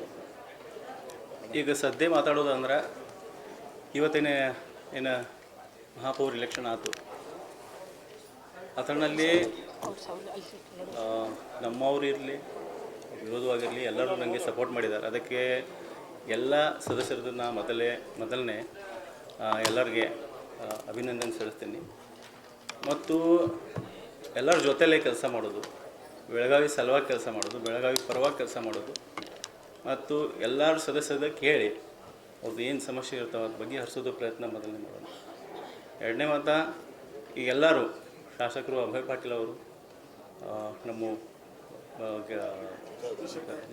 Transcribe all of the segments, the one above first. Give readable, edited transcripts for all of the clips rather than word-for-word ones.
ಮಾತಾಡಲಿ. ಈಗ ಸದ್ಯ ಮಾತಾಡೋದಂದ್ರೆ ಇವತ್ತಿನ ಏನು ಮಹಾಪೌರ ಇಲೆಕ್ಷನ್ ಆಯಿತು, ಅದರಲ್ಲಿ ನಮ್ಮವ್ರು ಇರಲಿ ವಿರೋಧವಾಗಿರಲಿ ಎಲ್ಲರೂ ನನಗೆ ಸಪೋರ್ಟ್ ಮಾಡಿದ್ದಾರೆ. ಅದಕ್ಕೆ ಎಲ್ಲ ಸದಸ್ಯರನ್ನ ಮೊದಲನೇ ಎಲ್ಲರಿಗೆ ಅಭಿನಂದನೆ ಸಲ್ಲಿಸ್ತೀನಿ. ಮತ್ತು ಎಲ್ಲರ ಜೊತೆಲೇ ಕೆಲಸ ಮಾಡೋದು, ಬೆಳಗಾವಿ ಸಲುವಾಗಿ ಕೆಲಸ ಮಾಡೋದು, ಬೆಳಗಾವಿ ಪರವಾಗಿ ಕೆಲಸ ಮಾಡೋದು, ಮತ್ತು ಎಲ್ಲರ ಸದಸ್ಯರ ಕೇಳಿ ಅವ್ರದ್ದು ಏನು ಸಮಸ್ಯೆ ಇರ್ತಾವೆ ಅದ್ರ ಬಗ್ಗೆ ಹರಿಸೋದು ಪ್ರಯತ್ನ ಮೊದಲನೇ ಮಾಡೋಣ. ಎರಡನೇ ಮಾತು, ಈಗೆಲ್ಲರೂ ಶಾಸಕರು ಅಭಯ್ ಪಾಟೀಲ್ ಅವರು, ನಮ್ಮ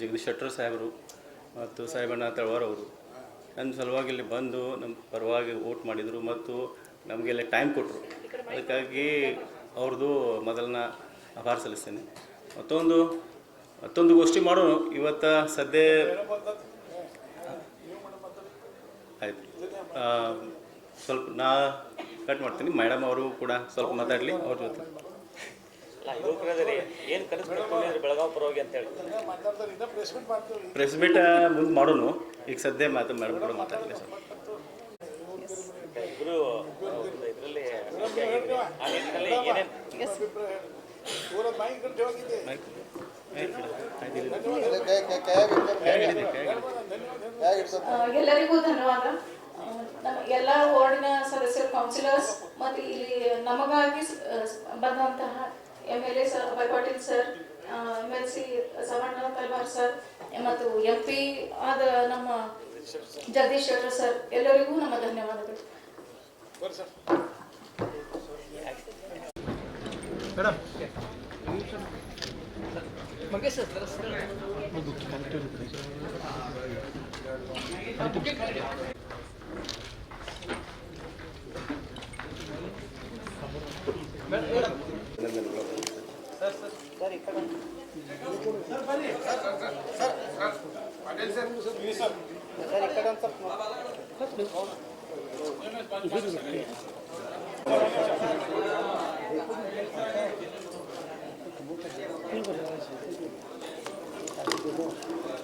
ಜಗದೀಶ್ ಶೆಟ್ಟರ್ ಸಾಹೇಬರು ಮತ್ತು ಸಾಹೇಬಣ್ಣ ತಳವಾರ್ ಅವರು ನನ್ನ ಸಲುವಾಗಿ ಇಲ್ಲಿ ಬಂದು ನಮ್ಮ ಪರವಾಗಿ ವೋಟ್ ಮಾಡಿದರು ಮತ್ತು ನಮಗೆಲ್ಲ ಟೈಮ್ ಕೊಟ್ಟರು. ಅದಕ್ಕಾಗಿ ಅವ್ರದ್ದು ಮೊದಲನ್ನ ಆಭಾರ ಸಲ್ಲಿಸ್ತೇನೆ. ಮತ್ತೊಂದು ಗೋಷ್ಠಿ ಮಾಡೋಣ ಇವತ್ತು. ಸದ್ಯ ಆಯಿತು, ಸ್ವಲ್ಪ ನಾ ಕಟ್ ಮಾಡ್ತೀನಿ. ಮೇಡಮ್ ಅವರು ಕೂಡ ಸ್ವಲ್ಪ ಮಾತಾಡಲಿ ಅವ್ರ ಜೊತೆ. ಏನು ಕಲಿಸ್ಬೇಕು ಬೆಳಗಾವಿ ಪರವಾಗಿ ಅಂತೇಳಿ ಪ್ರೆಸ್ ಮೀಟ್ ಮುಂದೆ ಮಾಡೋಣ. ಈಗ ಸದ್ಯ ಮೇಡಮ್ ಕೂಡ ಮಾತಾಡಲಿ ಸರ್. ಇಬ್ಬರು ಇದರಲ್ಲಿ ಏನೇನು ಎಲ್ಲರಿಗೂ ಧನ್ಯವಾದ. ಎಲ್ಲ ವಾರ್ಡಿನ ಸದಸ್ಯರು, ಕೌನ್ಸಿಲರ್ಸ್ ಮತ್ತು ಇಲ್ಲಿ ನಮಗಾಗಿ ಬಂದಂತಹ MLA sir Abhay Patil sir, MLC Sawanna ತಲ್ವಾರ್ ಸರ್ ಮತ್ತು MP ಆದ ನಮ್ಮ ಜಗದೀಶ್ ಶೆಟ್ಟರ್ ಸರ್, ಎಲ್ಲರಿಗೂ ನಮ್ಮ ಧನ್ಯವಾದಗಳು.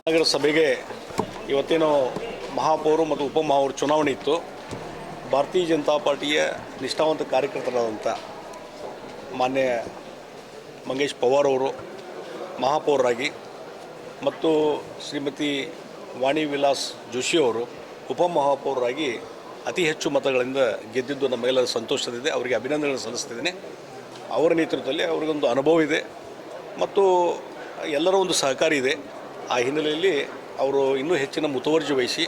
ನಗರ ಸಭೆಗೆ ಇವತ್ತೇನು ಮಹಾಪೌರ ಮತ್ತು ಉಪಮಹಾಪೌರ ಚುನಾವಣೆ ಇತ್ತು. ಭಾರತೀಯ ಜನತಾ ಪಾರ್ಟಿಯ ನಿಷ್ಠಾವಂತ ಕಾರ್ಯಕರ್ತರಾದಂಥ ಮಾನ್ಯ ಮಂಗೇಶ್ ಪವಾರ್ ಅವರು ಮಹಾಪೌರರಾಗಿ ಮತ್ತು ಶ್ರೀಮತಿ ವಾಣಿ ವಿಲಾಸ್ ಜೋಶಿ ಅವರು ಉಪಮಹಾಪೌರರಾಗಿ ಅತಿ ಹೆಚ್ಚು ಮತಗಳಿಂದ ಗೆದ್ದಿದ್ದು ನಮಗೆಲ್ಲರ ಸಂತೋಷದಿದೆ. ಅವರಿಗೆ ಅಭಿನಂದನೆ ಸಲ್ಲಿಸ್ತಿದ್ದೇನೆ. ಅವರ ನೇತೃತ್ವದಲ್ಲಿ ಅವರಿಗೊಂದು ಅನುಭವ ಇದೆ ಮತ್ತು ಎಲ್ಲರ ಒಂದು ಸಹಕಾರ ಇದೆ. ಆ ಹಿನ್ನೆಲೆಯಲ್ಲಿ ಅವರು ಇನ್ನೂ ಹೆಚ್ಚಿನ ಮುತುವರ್ಜಿ ವಹಿಸಿ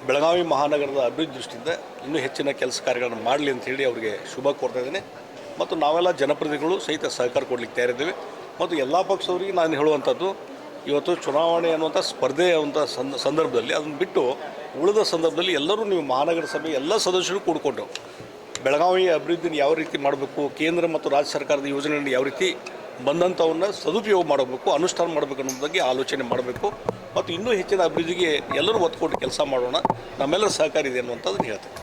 ಬೆಳಗಾವಿ ಮಹಾನಗರದ ಅಭಿವೃದ್ಧಿ ದೃಷ್ಟಿಯಿಂದ ಇನ್ನೂ ಹೆಚ್ಚಿನ ಕೆಲಸ ಕಾರ್ಯಗಳನ್ನು ಮಾಡಲಿ ಅಂಥೇಳಿ ಅವರಿಗೆ ಶುಭ ಕೋರ್ತಾ ಇದ್ದೇನೆ. ಮತ್ತು ನಾವೆಲ್ಲ ಜನಪ್ರತಿನಿಧಿಗಳು ಸಹಿತ ಸಹಕಾರ ಕೊಡಲಿಕ್ಕೆ ತಯಾರಿದ್ದೇವೆ. ಮತ್ತು ಎಲ್ಲ ಪಕ್ಷದವರಿಗೆ ನಾನು ಹೇಳುವಂಥದ್ದು, ಇವತ್ತು ಚುನಾವಣೆ ಅನ್ನುವಂಥ ಸ್ಪರ್ಧೆ ಅನ್ನುವಂಥ ಸಂದರ್ಭದಲ್ಲಿ ಅದನ್ನು ಬಿಟ್ಟು ಉಳಿದ ಸಂದರ್ಭದಲ್ಲಿ ಎಲ್ಲರೂ ನೀವು ಮಹಾನಗರ ಸಭೆ ಎಲ್ಲ ಸದಸ್ಯರು ಕೂಡಿಕೊಂಡು ಬೆಳಗಾವಿ ಅಭಿವೃದ್ಧಿನ ಯಾವ ರೀತಿ ಮಾಡಬೇಕು, ಕೇಂದ್ರ ಮತ್ತು ರಾಜ್ಯ ಸರ್ಕಾರದ ಯೋಜನೆಗಳನ್ನು ಯಾವ ರೀತಿ ಬಂದಂಥವನ್ನ ಸದುಪಯೋಗ ಮಾಡಬೇಕು, ಅನುಷ್ಠಾನ ಮಾಡಬೇಕು ಅನ್ನೋ ಬಗ್ಗೆ ಆಲೋಚನೆ ಮಾಡಬೇಕು. ಮತ್ತು ಇನ್ನೂ ಹೆಚ್ಚಿನ ಅಭಿವೃದ್ಧಿಗೆ ಎಲ್ಲರೂ ಒತ್ತು ಕೊಟ್ಟು ಕೆಲಸ ಮಾಡೋಣ. ನಮ್ಮೆಲ್ಲರ ಸಹಕಾರ ಇದೆ ಅನ್ನುವಂಥದ್ದನ್ನು ಹೇಳ್ತೇನೆ.